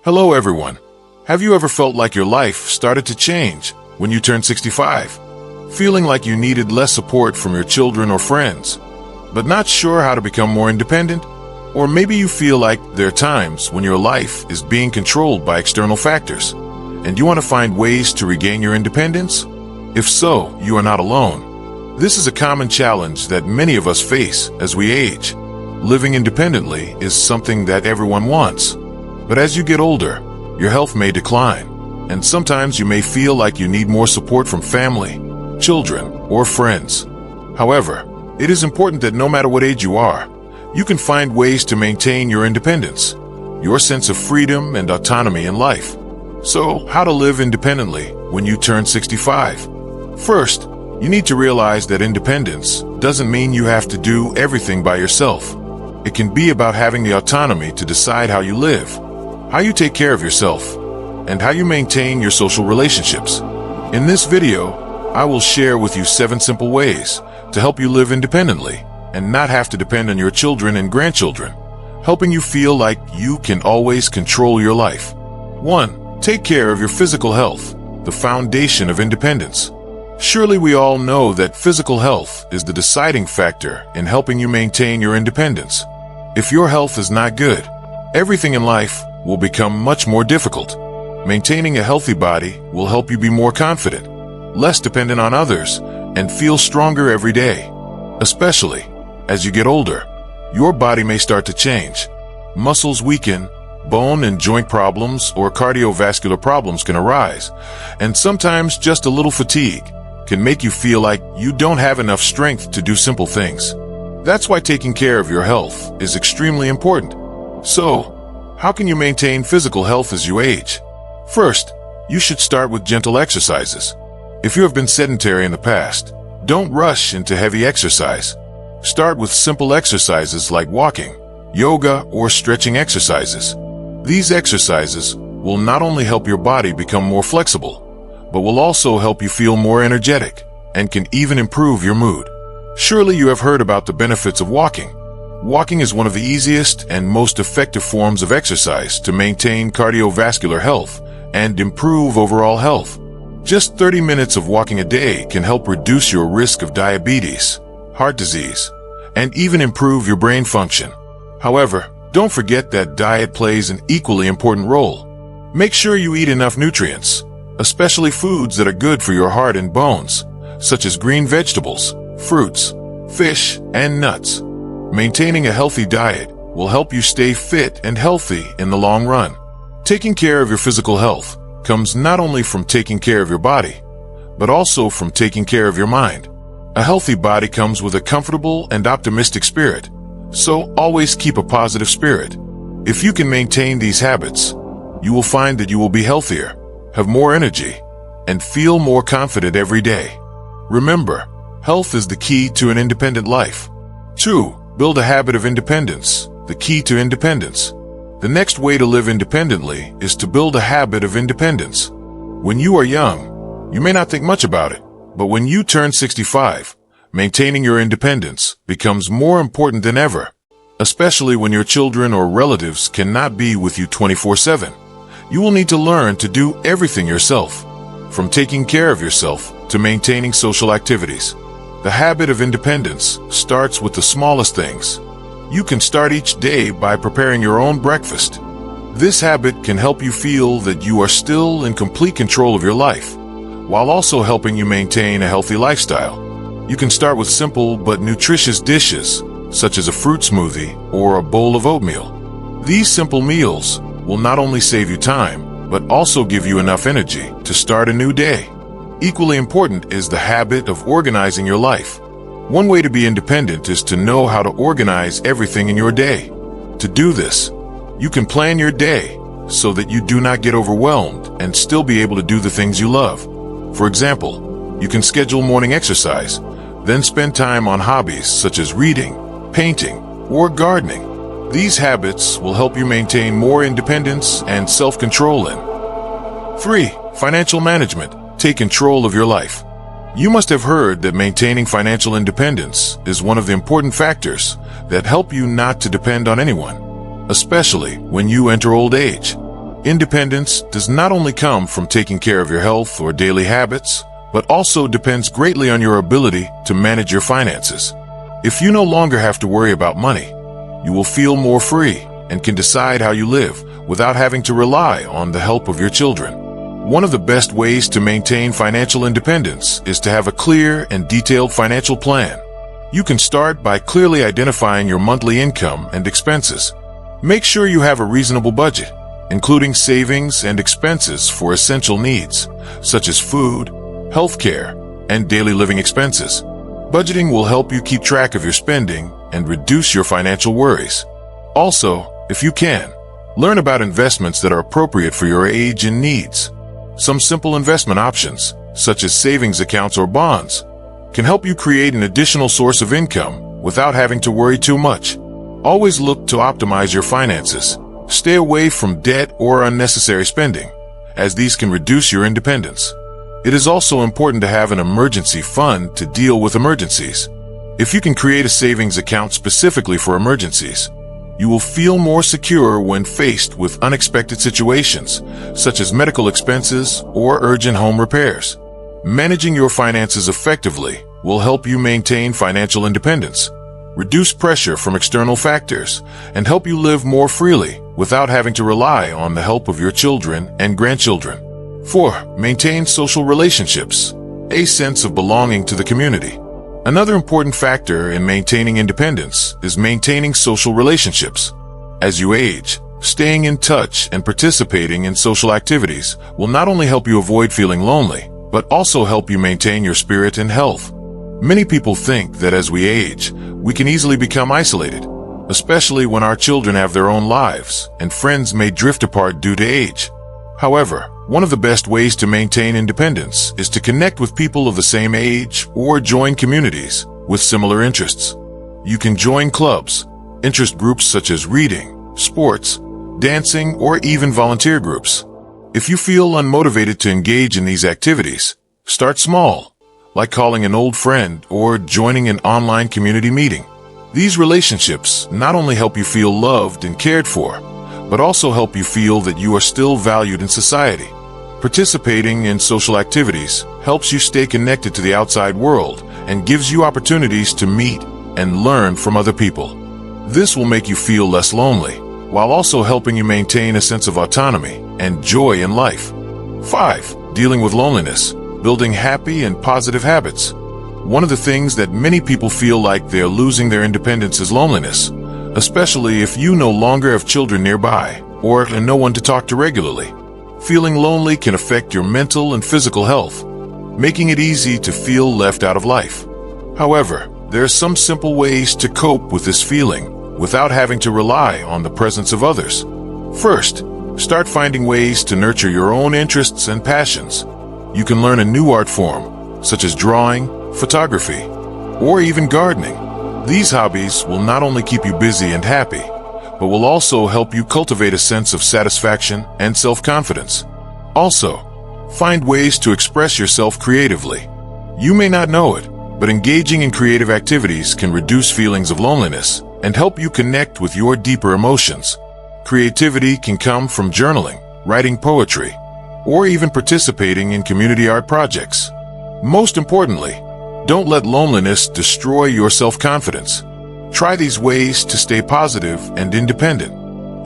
Hello everyone. Have you ever felt like your life started to change when you turned 65? Feeling like you needed less support from your children or friends, but not sure how to become more independent? Or maybe you feel like there are times when your life is being controlled by external factors, and you want to find ways to regain your independence? If so, you are not alone. This is a common challenge that many of us face as we age. Living independently is something that everyone wants. But as you get older, your health may decline, and sometimes you may feel like you need more support from family, children, or friends. However, it is important that no matter what age you are, you can find ways to maintain your independence, your sense of freedom and autonomy in life. So, how to live independently when you turn 65? First, you need to realize that independence doesn't mean you have to do everything by yourself. It can be about having the autonomy to decide how you live, how you take care of yourself, and how you maintain your social relationships. In this video, I will share with you 7 simple ways to help you live independently and not have to depend on your children and grandchildren, helping you feel like you can always control your life. 1. Take care of your physical health, the foundation of independence. Surely we all know that physical health is the deciding factor in helping you maintain your independence. If your health is not good, everything in life will become much more difficult. Maintaining a healthy body will help you be more confident, less dependent on others, and feel stronger every day. Especially as you get older, your body may start to change. Muscles weaken, bone and joint problems or cardiovascular problems can arise, and sometimes just a little fatigue can make you feel like you don't have enough strength to do simple things. That's why taking care of your health is extremely important. So, how can you maintain physical health as you age? First, you should start with gentle exercises. If you have been sedentary in the past, don't rush into heavy exercise. Start with simple exercises like walking, yoga, or stretching exercises. These exercises will not only help your body become more flexible, but will also help you feel more energetic and can even improve your mood. Surely you have heard about the benefits of walking. Walking is one of the easiest and most effective forms of exercise to maintain cardiovascular health and improve overall health. Just 30 minutes of walking a day can help reduce your risk of diabetes, heart disease, and even improve your brain function. However, don't forget that diet plays an equally important role. Make sure you eat enough nutrients, especially foods that are good for your heart and bones, such as green vegetables, fruits, fish, and nuts. Maintaining a healthy diet will help you stay fit and healthy in the long run. Taking care of your physical health comes not only from taking care of your body, but also from taking care of your mind. A healthy body comes with a comfortable and optimistic spirit, so always keep a positive spirit. If you can maintain these habits, you will find that you will be healthier, have more energy, and feel more confident every day. Remember, health is the key to an independent life. 2. Build a habit of independence, the key to independence. The next way to live independently is to build a habit of independence. When you are young, you may not think much about it, but when you turn 65, maintaining your independence becomes more important than ever, especially when your children or relatives cannot be with you 24/7. You will need to learn to do everything yourself, from taking care of yourself to maintaining social activities. The habit of independence starts with the smallest things. You can start each day by preparing your own breakfast. This habit can help you feel that you are still in complete control of your life, while also helping you maintain a healthy lifestyle. You can start with simple but nutritious dishes, such as a fruit smoothie or a bowl of oatmeal. These simple meals will not only save you time, but also give you enough energy to start a new day. Equally important is the habit of organizing your life. One way to be independent is to know how to organize everything in your day. To do this, you can plan your day so that you do not get overwhelmed and still be able to do the things you love. For example, you can schedule morning exercise, then spend time on hobbies such as reading, painting, or gardening. These habits will help you maintain more independence and self-control in. 3. Financial management. Take control of your life. You must have heard that maintaining financial independence is one of the important factors that help you not to depend on anyone, especially when you enter old age. Independence does not only come from taking care of your health or daily habits, but also depends greatly on your ability to manage your finances. If you no longer have to worry about money, you will feel more free and can decide how you live without having to rely on the help of your children. One of the best ways to maintain financial independence is to have a clear and detailed financial plan. You can start by clearly identifying your monthly income and expenses. Make sure you have a reasonable budget, including savings and expenses for essential needs, such as food, healthcare, and daily living expenses. Budgeting will help you keep track of your spending and reduce your financial worries. Also, if you can, learn about investments that are appropriate for your age and needs. Some simple investment options, such as savings accounts or bonds, can help you create an additional source of income without having to worry too much. Always look to optimize your finances. Stay away from debt or unnecessary spending, as these can reduce your independence. It is also important to have an emergency fund to deal with emergencies. If you can create a savings account specifically for emergencies, you will feel more secure when faced with unexpected situations, such as medical expenses or urgent home repairs. Managing your finances effectively will help you maintain financial independence, reduce pressure from external factors, and help you live more freely without having to rely on the help of your children and grandchildren. 4. Maintain social relationships, a sense of belonging to the community. Another important factor in maintaining independence is maintaining social relationships. As you age, staying in touch and participating in social activities will not only help you avoid feeling lonely, but also help you maintain your spirit and health. Many people think that as we age, we can easily become isolated, especially when our children have their own lives and friends may drift apart due to age. However, one of the best ways to maintain independence is to connect with people of the same age or join communities with similar interests. You can join clubs, interest groups such as reading, sports, dancing, or even volunteer groups. If you feel unmotivated to engage in these activities, start small, like calling an old friend or joining an online community meeting. These relationships not only help you feel loved and cared for, but also help you feel that you are still valued in society. Participating in social activities helps you stay connected to the outside world and gives you opportunities to meet and learn from other people. This will make you feel less lonely, while also helping you maintain a sense of autonomy and joy in life. 5. Dealing with loneliness, building happy and positive habits. One of the things that many people feel like they are losing their independence is loneliness, especially if you no longer have children nearby or no one to talk to regularly. Feeling lonely can affect your mental and physical health, making it easy to feel left out of life. However, there are some simple ways to cope with this feeling without having to rely on the presence of others. First, start finding ways to nurture your own interests and passions. You can learn a new art form, such as drawing, photography, or even gardening. These hobbies will not only keep you busy and happy, but will also help you cultivate a sense of satisfaction and self-confidence. Also, find ways to express yourself creatively. You may not know it, but engaging in creative activities can reduce feelings of loneliness and help you connect with your deeper emotions. Creativity can come from journaling, writing poetry, or even participating in community art projects. Most importantly, don't let loneliness destroy your self-confidence. Try these ways to stay positive and independent.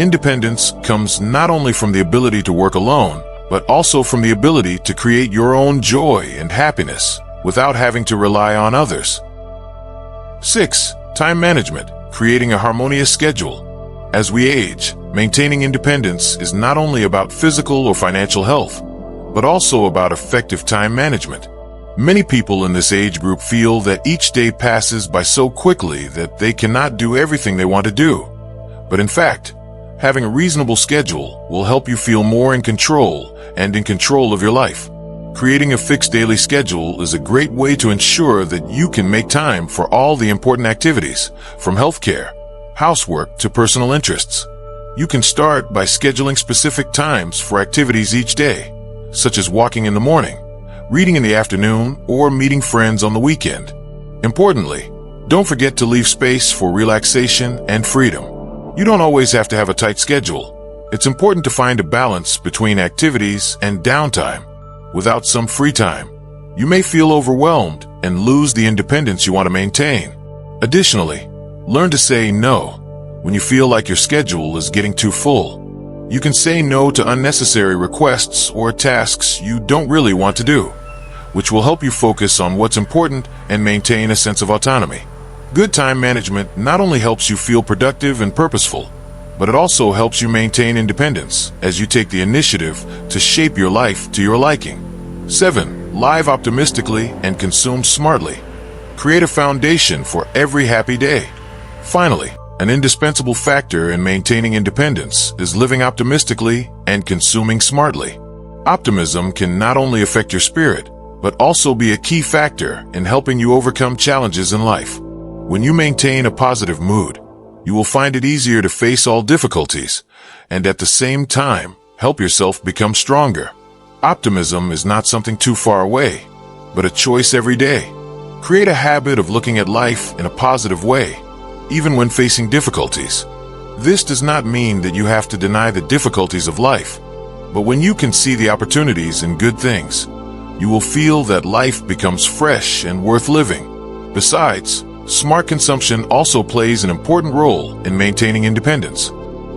Independence comes not only from the ability to work alone, but also from the ability to create your own joy and happiness without having to rely on others. 6. Time management, creating a harmonious schedule. As we age, maintaining independence is not only about physical or financial health, but also about effective time management. Many people in this age group feel that each day passes by so quickly that they cannot do everything they want to do. But in fact, having a reasonable schedule will help you feel more in control and in control of your life. Creating a fixed daily schedule is a great way to ensure that you can make time for all the important activities, from healthcare, housework to personal interests. You can start by scheduling specific times for activities each day, such as walking in the morning, reading in the afternoon, or meeting friends on the weekend. Importantly, don't forget to leave space for relaxation and freedom. You don't always have to have a tight schedule. It's important to find a balance between activities and downtime. Without some free time, you may feel overwhelmed and lose the independence you want to maintain. Additionally, learn to say no when you feel like your schedule is getting too full. You can say no to unnecessary requests or tasks you don't really want to do, which will help you focus on what's important and maintain a sense of autonomy. Good time management not only helps you feel productive and purposeful, but it also helps you maintain independence as you take the initiative to shape your life to your liking. 7. Live optimistically and consume smartly. Create a foundation for every happy day. Finally, an indispensable factor in maintaining independence is living optimistically and consuming smartly. Optimism can not only affect your spirit, but also be a key factor in helping you overcome challenges in life. When you maintain a positive mood, you will find it easier to face all difficulties and at the same time help yourself become stronger. Optimism is not something too far away, but a choice every day. Create a habit of looking at life in a positive way, even when facing difficulties. This does not mean that you have to deny the difficulties of life, but when you can see the opportunities in good things, you will feel that life becomes fresh and worth living. Besides, smart consumption also plays an important role in maintaining independence.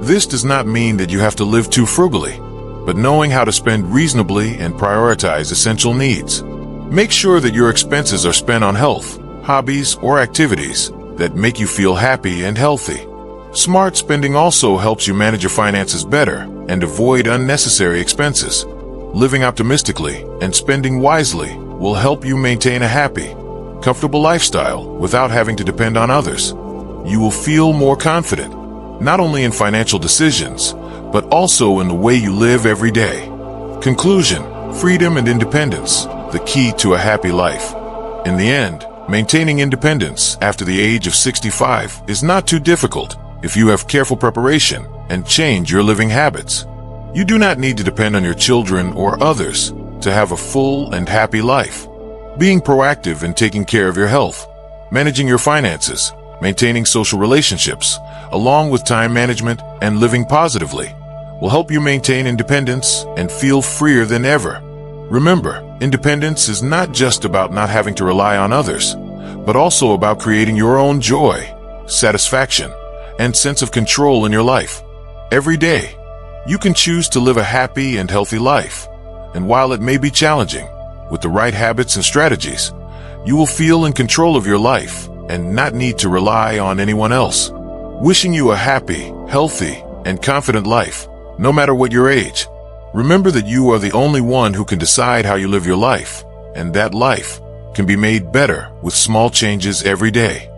This does not mean that you have to live too frugally, but knowing how to spend reasonably and prioritize essential needs. Make sure that your expenses are spent on health, hobbies, or activities that make you feel happy and healthy. Smart spending also helps you manage your finances better and avoid unnecessary expenses. Living optimistically and spending wisely will help you maintain a happy, comfortable lifestyle without having to depend on others. You will feel more confident, not only in financial decisions, but also in the way you live every day. Conclusion: freedom and independence, the key to a happy life. In the end, maintaining independence after the age of 65 is not too difficult if you have careful preparation and change your living habits. You do not need to depend on your children or others to have a full and happy life. Being proactive in taking care of your health, managing your finances, maintaining social relationships, along with time management and living positively, will help you maintain independence and feel freer than ever. Remember, independence is not just about not having to rely on others, but also about creating your own joy, satisfaction, and sense of control in your life. Every day, you can choose to live a happy and healthy life, and while it may be challenging, with the right habits and strategies, you will feel in control of your life and not need to rely on anyone else. Wishing you a happy, healthy, and confident life, no matter what your age. Remember that you are the only one who can decide how you live your life, and that life can be made better with small changes every day.